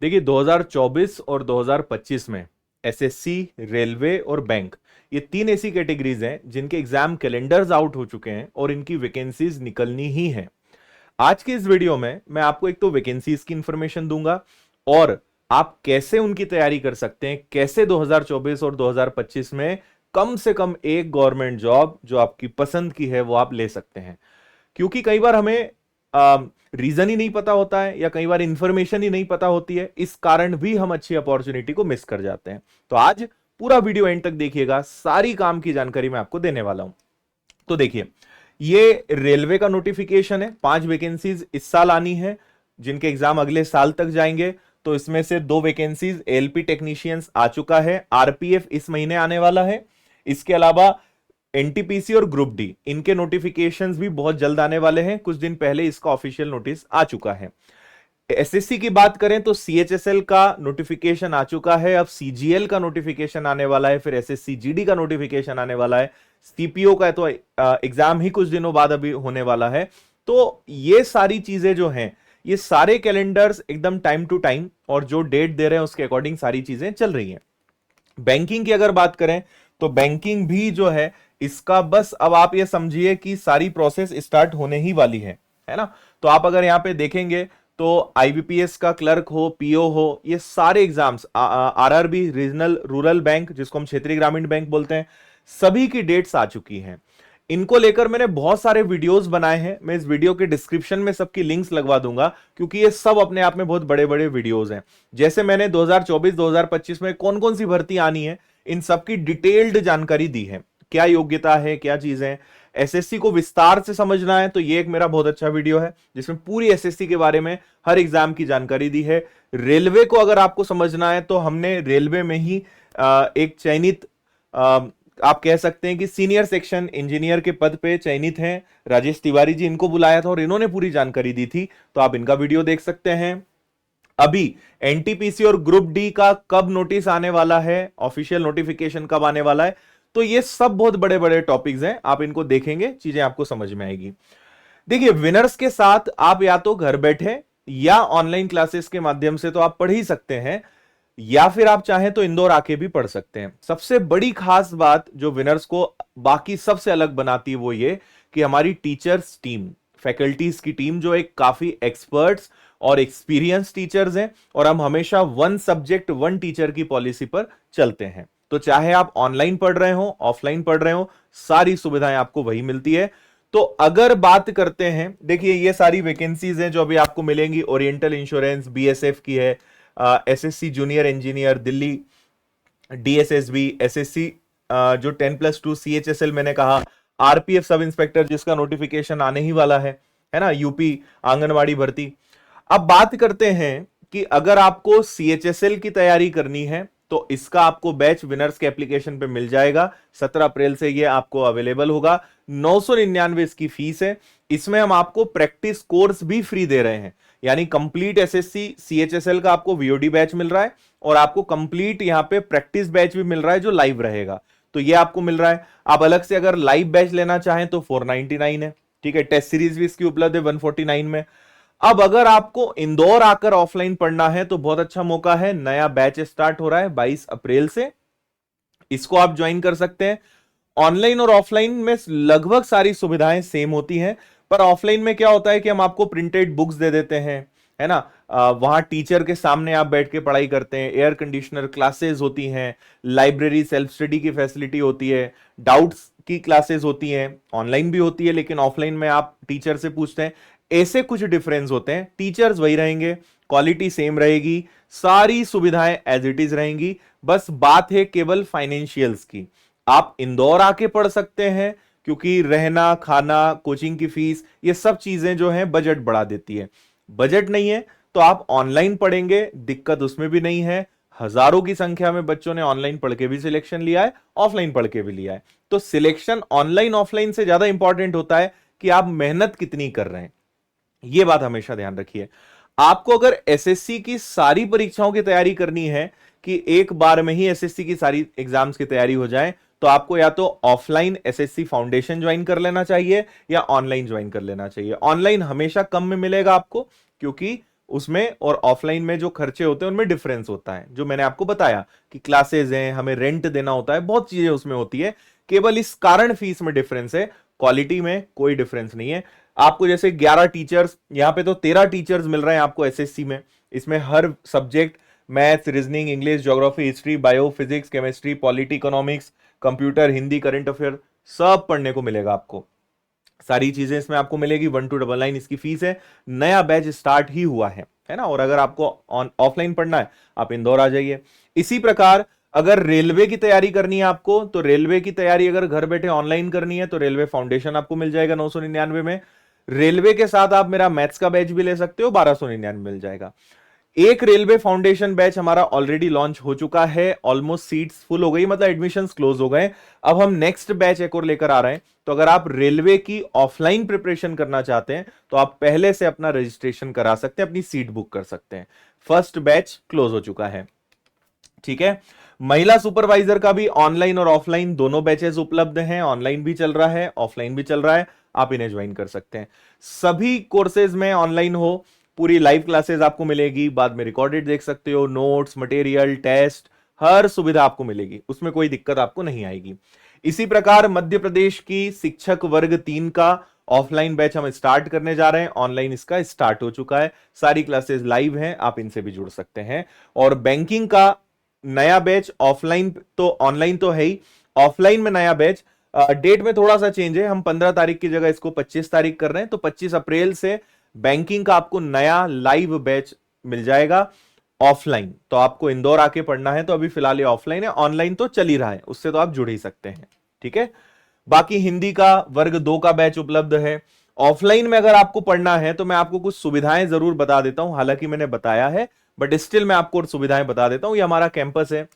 देखिए 2024 और 2025 में एसएससी, रेलवे और बैंक, ये तीन ऐसी कैटेगरीज हैं जिनके एग्जाम कैलेंडर्स आउट हो चुके हैं और इनकी वैकेंसीज निकलनी ही हैं। आज के इस वीडियो में मैं आपको एक तो वैकेंसीज की इंफॉर्मेशन दूंगा और आप कैसे उनकी तैयारी कर सकते हैं, कैसे 2024 और 2025 में कम से कम एक गवर्नमेंट जॉब जो आपकी पसंद की है वो आप ले सकते हैं। क्योंकि कई बार हमें रीजन ही नहीं पता होता है या कई बार इंफॉर्मेशन ही नहीं पता होती है, इस कारण भी हम अच्छी अपॉर्चुनिटी को मिस कर जाते हैं। तो आज पूरा वीडियो एंड तक देखिएगा, सारी काम की जानकारी मैं आपको देने वाला हूं। तो देखिए, ये रेलवे का नोटिफिकेशन है, 5 वैकेंसीज इस साल आनी है जिनके एग्जाम अगले साल तक जाएंगे। तो इसमें से 2 वैकेंसीज एलपी टेक्नीशियंस आ चुका है, आरपीएफ इस महीने आने वाला है। इसके अलावा एनटीपीसी और ग्रुप डी, इनके नोटिफिकेशंस भी बहुत जल्द आने वाले हैं। कुछ दिन पहले इसका ऑफिशियल नोटिस आ चुका है। एसएससी की बात करें तो सीएचएसएल का नोटिफिकेशन आ चुका है, अब सीजीएल का नोटिफिकेशन आने वाला है, फिर एसएससी जीडी का नोटिफिकेशन आने वाला है, सीपीओ का तो एग्जाम ही कुछ दिनों बाद अभी होने वाला है। तो ये सारी चीजें जो हैं, ये सारे कैलेंडर्स एकदम टाइम टू टाइम और जो डेट दे रहे हैं उसके अकॉर्डिंग सारी चीजें चल रही हैं। बैंकिंग की अगर बात करें तो बैंकिंग भी जो है, इसका बस अब आप ये समझिए कि सारी प्रोसेस स्टार्ट होने ही वाली है ना। तो आप अगर यहां पे देखेंगे तो आईबीपीएस का क्लर्क हो, पीओ हो, ये सारे exams, RRB regional rural bank जिसको हम क्षेत्रीय ग्रामीण बैंक बोलते हैं, सभी की डेट्स आ चुकी हैं। इनको लेकर मैंने बहुत सारे वीडियोस बनाए हैं, मैं इस वीडियो के डिस्क्रिप्शन में सबकी लिंक्स लगवा दूंगा क्योंकि ये सब अपने आप में बहुत बड़े बड़े वीडियोस हैं। जैसे मैंने 2024-2025 में कौन कौन सी भर्ती आनी है, इन सबकी डिटेल्ड जानकारी दी है, क्या योग्यता है, क्या चीजें हैं। एसएससी को विस्तार से समझना है तो ये एक मेरा बहुत अच्छा वीडियो है जिसमें पूरी एसएससी के बारे में हर एग्जाम की जानकारी दी है। रेलवे को अगर आपको समझना है तो हमने रेलवे में ही एक चयनित, आप कह सकते हैं कि सीनियर सेक्शन इंजीनियर के पद पे चयनित हैं राजेश तिवारी जी, इनको बुलाया था और इन्होंने पूरी जानकारी दी थी, तो आप इनका वीडियो देख सकते हैं। अभी एनटीपीसी और ग्रुप डी का कब नोटिस आने वाला है, ऑफिशियल नोटिफिकेशन कब आने वाला है, तो ये सब बहुत बड़े बड़े टॉपिक्स हैं, आप इनको देखेंगे चीजें आपको समझ में आएगी। देखिए, विनर्स के साथ आप या तो घर बैठे या ऑनलाइन क्लासेस के माध्यम से तो आप पढ़ ही सकते हैं, या फिर आप चाहें तो इंदौर आके भी पढ़ सकते हैं। सबसे बड़ी खास बात जो विनर्स को बाकी सबसे अलग बनाती है वो ये कि हमारी टीचर्स टीम, फैकल्टीज की टीम जो एक काफी एक्सपर्ट्स और एक्सपीरियंस टीचर्स हैं, और हम हमेशा 1 सब्जेक्ट 1 टीचर की पॉलिसी पर चलते हैं। तो चाहे आप ऑनलाइन पढ़ रहे हो, ऑफलाइन पढ़ रहे हो, सारी सुविधाएं आपको वही मिलती है। तो अगर बात करते हैं, देखिए ये सारी वैकेंसीज हैं जो अभी आपको मिलेंगी। ओरिएंटल इंश्योरेंस बीएसएफ की है, SSC junior engineer Delhi, DSSB, SSC जो 10+2 सीएचएसएल मैंने कहा, आरपीएफ सब इंस्पेक्टर जिसका नोटिफिकेशन आने ही वाला है ना, यूपी आंगनवाड़ी भर्ती। अब बात करते हैं कि अगर आपको सीएचएसएल की तैयारी करनी है तो इसका आपको बैच विनर्स के एप्लीकेशन पे मिल जाएगा। 17 अप्रैल से ये आपको अवेलेबल होगा। 999 इसकी फीस है। इसमें हम आपको प्रैक्टिस कोर्स भी फ्री दे रहे हैं, यानी कंप्लीट एसएससी सीएचएसएल का आपको वीओडी बैच मिल रहा है और आपको कंप्लीट यहां पे प्रैक्टिस बैच भी मिल रहा है जो लाइव रहेगा। तो ये आपको मिल रहा है। आप अलग से अगर लाइव बैच लेना चाहें तो 499 है, ठीक है। टेस्ट सीरीज भी इसकी उपलब्ध है 149 में। अब अगर आपको इंदौर आकर ऑफलाइन पढ़ना है तो बहुत अच्छा मौका है, नया बैच स्टार्ट हो रहा है 22 अप्रैल से, इसको आप ज्वाइन कर सकते हैं। ऑनलाइन और ऑफलाइन में लगभग सारी सुविधाएं सेम होती हैं, पर ऑफलाइन में क्या होता है कि हम आपको प्रिंटेड बुक्स दे देते हैं, है ना। वहां टीचर के सामने आप बैठ के पढ़ाई करते हैं, एयर कंडीशनर क्लासेस होती हैं, लाइब्रेरी सेल्फ स्टडी की फैसिलिटी होती है, डाउट्स की क्लासेस होती हैं, ऑनलाइन भी होती है लेकिन ऑफलाइन में आप टीचर से पूछते हैं। ऐसे कुछ डिफरेंस होते हैं, टीचर्स वही रहेंगे, क्वालिटी सेम रहेगी, सारी सुविधाएं एज इट इज रहेंगी। बस बात है केवल फाइनेंशियल्स की। आप इंदौर आके पढ़ सकते हैं क्योंकि रहना, खाना, कोचिंग की फीस, ये सब चीजें जो हैं बजट बढ़ा देती है। बजट नहीं है तो आप ऑनलाइन पढ़ेंगे, दिक्कत उसमें भी नहीं है। हजारों की संख्या में बच्चों ने ऑनलाइन पढ़ के भी सिलेक्शन लिया है, ऑफलाइन पढ़ के भी लिया है। तो सिलेक्शन ऑनलाइन ऑफलाइन से ज्यादा इंपॉर्टेंट होता है कि आप मेहनत कितनी कर रहे हैं, ये बात हमेशा ध्यान रखिए। आपको अगर एसएससी की सारी परीक्षाओं की तैयारी करनी है कि एक बार में ही एसएससी की सारी एग्जाम्स की तैयारी हो जाए, तो आपको या तो ऑफलाइन एसएससी फाउंडेशन ज्वाइन कर लेना चाहिए या ऑनलाइन ज्वाइन कर लेना चाहिए। ऑनलाइन हमेशा कम में मिलेगा आपको क्योंकि उसमें और ऑफलाइन में जो खर्चे होते हैं उनमें डिफरेंस होता है, जो मैंने आपको बताया कि क्लासेस हैं, हमें रेंट देना होता है, बहुत चीजें उसमें होती है, केवल इस कारण फीस में डिफरेंस है, क्वालिटी में कोई डिफरेंस नहीं है। आपको जैसे 11 टीचर्स, यहां पे तो 13 टीचर्स मिल रहे हैं आपको एसएससी में, इसमें हर subject maths, reasoning, English, geography, history, bio, physics, chemistry, polity, economics, computer, Hindi, current affair सब पढ़ने को मिलेगा आपको, सारी चीजें इसमें आपको मिलेगी। 1299 इसकी फीस है। नया बैच स्टार्ट ही हुआ है ना। और अगर आपको ऑफलाइन पढ़ना है आप इंदौर आ जाइए। इसी प्रकार अगर रेलवे की तैयारी करनी है आपको, तो रेलवे की तैयारी अगर घर बैठे ऑनलाइन करनी है तो रेलवे फाउंडेशन आपको मिल जाएगा 999 में। रेलवे के साथ आप मेरा मैथ्स का बैच भी ले सकते हो, 1299 मिल जाएगा। एक रेलवे फाउंडेशन बैच हमारा ऑलरेडी लॉन्च हो चुका है, ऑलमोस्ट सीट्स फुल हो गई, मतलब एडमिशंस क्लोज हो गए। अब हम नेक्स्ट बैच एक और लेकर आ रहे हैं। तो अगर आप रेलवे की ऑफलाइन प्रिपरेशन करना चाहते हैं तो आप पहले से अपना रजिस्ट्रेशन करा सकते हैं, अपनी सीट बुक कर सकते हैं। फर्स्ट बैच क्लोज हो चुका है, ठीक है। महिला सुपरवाइजर का भी ऑनलाइन और ऑफलाइन दोनों बैचेस उपलब्ध हैं, ऑनलाइन भी चल रहा है, ऑफलाइन भी चल रहा है, आप इन्हें ज्वाइन कर सकते हैं। सभी कोर्सेज में ऑनलाइन हो, पूरी लाइव क्लासेस आपको मिलेगी, बाद में रिकॉर्डेड देख सकते हो, नोट्स, मटेरियल, टेस्ट, हर सुविधा आपको मिलेगी, उसमें कोई दिक्कत आपको नहीं आएगी। इसी प्रकार मध्य प्रदेश की शिक्षक वर्ग 3 का ऑफलाइन बैच हम स्टार्ट करने जा रहे हैं, ऑनलाइन इसका स्टार्ट हो चुका है, सारी क्लासेस लाइव हैं, आप इनसे भी जुड़ सकते हैं। और बैंकिंग का नया बैच, ऑफलाइन तो ऑनलाइन तो है ही, ऑफलाइन में नया बैच, डेट में थोड़ा सा चेंज है, हम 15 तारीख की जगह इसको 25 तारीख कर रहे हैं। तो 25 अप्रैल से बैंकिंग का आपको नया लाइव बैच मिल जाएगा ऑफलाइन। तो आपको इंदौर आके पढ़ना है तो अभी फिलहाल ये ऑफलाइन है, ऑनलाइन तो चल ही रहा है, उससे तो आप जुड़ ही सकते हैं, ठीक है। बाकी हिंदी का वर्ग 2 का बैच उपलब्ध है। ऑफलाइन में अगर आपको पढ़ना है तो मैं आपको कुछ सुविधाएं जरूर बता देता हूं, हालांकि मैंने बताया है बट स्टिल मैं आपको सुविधाएं बता देता हूं। ये हमारा कैंपस है,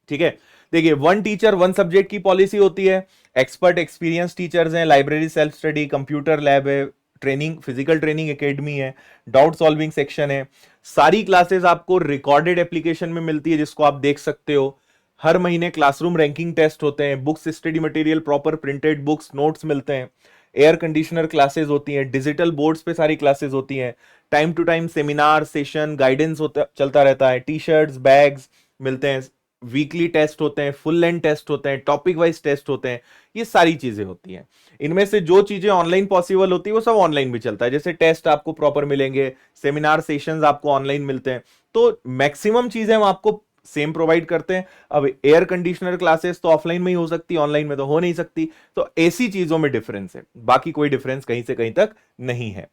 ठीक है। देखिए, 1 टीचर 1 सब्जेक्ट की पॉलिसी होती है, एक्सपर्ट एक्सपीरियंस टीचर्स हैं, library, self study, computer lab है, ट्रेनिंग, फिजिकल ट्रेनिंग एकेडमी है, डाउट सॉल्विंग सेक्शन है। सारी क्लासेस आपको रिकॉर्डेड एप्लीकेशन में मिलती है जिसको आप देख सकते हो। हर महीने क्लासरूम रैंकिंग टेस्ट होते हैं, books, study material, proper printed books, notes मिलते हैं, एयर कंडीशनर क्लासेस होती हैं, डिजिटल बोर्ड्स पे सारी क्लासेस होती हैं, time to time seminar, session, guidance होता चलता रहता है, टी शर्ट्स, बैग्स मिलते हैं, वीकली टेस्ट होते हैं, फुल लेंथ टेस्ट होते हैं, टॉपिक वाइज टेस्ट होते हैं, ये सारी चीजें होती हैं। इनमें से जो चीजें ऑनलाइन पॉसिबल होती है वो सब ऑनलाइन भी चलता है, जैसे टेस्ट आपको प्रॉपर मिलेंगे, सेमिनार, सेशंस आपको ऑनलाइन मिलते हैं, तो मैक्सिमम चीजें हम आपको सेम प्रोवाइड करते हैं। अब एयर कंडीशनर क्लासेस तो ऑफलाइन में ही हो सकती, ऑनलाइन में तो हो नहीं सकती, तो ऐसी चीजों में डिफरेंस है, बाकी कोई डिफरेंस कहीं से कहीं तक नहीं है।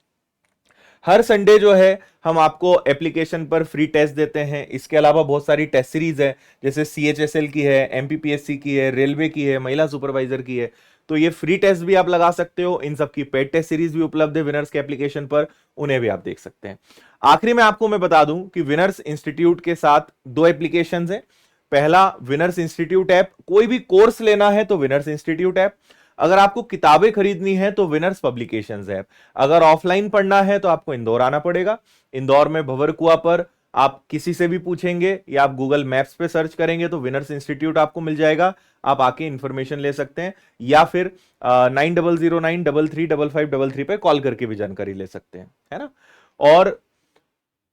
हर संडे जो है हम आपको एप्लीकेशन पर फ्री टेस्ट देते हैं। इसके अलावा बहुत सारी टेस्ट सीरीज है, जैसे सीएचएसएल की है, एमपीपीएससी की है, रेलवे की है, महिला सुपरवाइजर की है, तो ये फ्री टेस्ट भी आप लगा सकते हो। इन सब की पेड टेस्ट सीरीज भी उपलब्ध है विनर्स के एप्लीकेशन पर, उन्हें भी आप देख सकते हैं। आखिरी में आपको मैं बता दूं कि विनर्स इंस्टीट्यूट के साथ 2 एप्लीकेशन है। पहला विनर्स इंस्टीट्यूट ऐप, कोई भी कोर्स लेना है तो विनर्स इंस्टीट्यूट ऐप, अगर आपको किताबें खरीदनी है तो विनर्स पब्लिकेशंस ऐप, अगर ऑफलाइन पढ़ना है तो आपको इंदौर आना पड़ेगा। इंदौर में भंवरकुआ पर आप किसी से भी पूछेंगे या आप गूगल मैप्स पे सर्च करेंगे तो विनर्स इंस्टीट्यूट आपको मिल जाएगा, आप आके इंफॉर्मेशन ले सकते हैं, या फिर 9009335533 पे कॉल करके भी जानकारी ले सकते हैं, है ना। और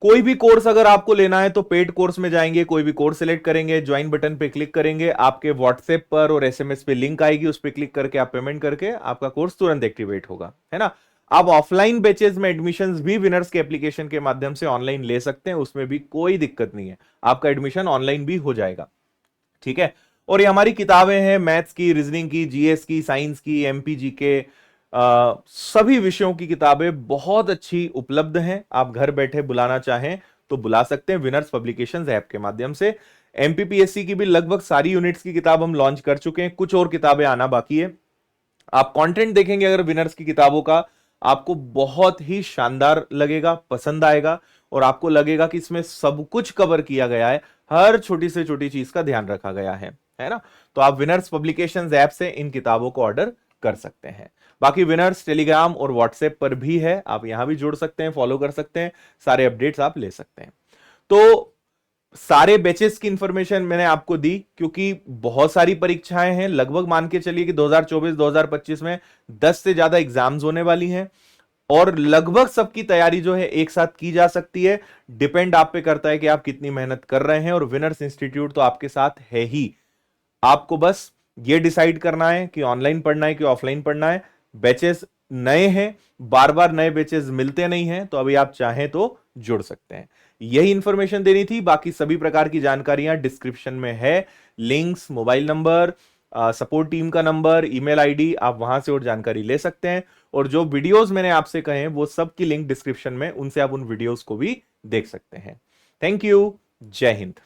कोई भी कोर्स अगर आपको लेना है तो पेड कोर्स में जाएंगे, कोई भी कोर्स सिलेक्ट करेंगे, ज्वाइन बटन पे क्लिक करेंगे, आपके व्हाट्सएप पर और एसएमएस पे लिंक आएगी, उस पर क्लिक करके आप पेमेंट करके आपका कोर्स तुरंत एक्टिवेट होगा, है ना। आप ऑफलाइन बैचेस में एडमिशंस भी विनर्स के एप्लीकेशन के माध्यम से ऑनलाइन ले सकते हैं, उसमें भी कोई दिक्कत नहीं है, आपका एडमिशन ऑनलाइन भी हो जाएगा, ठीक है। और ये हमारी किताबें हैं, मैथ्स की, रीजनिंग की, जीएस की, साइंस की, एमपीजी के, सभी विषयों की किताबें बहुत अच्छी उपलब्ध हैं। आप घर बैठे बुलाना चाहें तो बुला सकते हैं विनर्स पब्लिकेशंस ऐप के माध्यम से। एमपीपीएससी की भी लगभग सारी यूनिट्स की किताब हम लॉन्च कर चुके हैं, कुछ और किताबें आना बाकी है। आप कंटेंट देखेंगे अगर विनर्स की किताबों का, आपको बहुत ही शानदार लगेगा, पसंद आएगा, और आपको लगेगा कि इसमें सब कुछ कवर किया गया है, हर छोटी से छोटी चीज का ध्यान रखा गया है ना। तो आप विनर्स पब्लिकेशंस ऐप से इन किताबों को ऑर्डर कर सकते हैं। बाकी विनर्स टेलीग्राम और व्हाट्सएप पर भी है, आप यहां भी जुड़ सकते हैं, फॉलो कर सकते हैं, सारे अपडेट्स आप ले सकते हैं। तो सारे बैचेस की इंफॉर्मेशन मैंने आपको दी, क्योंकि बहुत सारी परीक्षाएं हैं, लगभग मान के चलिए कि 2024-2025 में 10 से ज्यादा एग्जाम्स होने वाली हैं। और लगभग सबकी तैयारी जो है एक साथ की जा सकती है। डिपेंड आप पे करता है कि आप कितनी मेहनत कर रहे हैं, और विनर्स इंस्टीट्यूट तो आपके साथ है ही। आपको बस ये डिसाइड करना है कि ऑनलाइन पढ़ना है कि ऑफलाइन पढ़ना है। बैचेस नए हैं, बार बार नए बैचेस मिलते नहीं हैं, तो अभी आप चाहें तो जुड़ सकते हैं। यही इंफॉर्मेशन देनी थी, बाकी सभी प्रकार की जानकारियां डिस्क्रिप्शन में है। Links, mobile number, support team का नंबर, ईमेल आईडी, आप वहां से और जानकारी ले सकते हैं। और जो वीडियोस मैंने आपसे कहे हैं वो सब की लिंक डिस्क्रिप्शन में, उनसे आप उन वीडियोस को भी देख सकते हैं। Thank you. जय हिंद।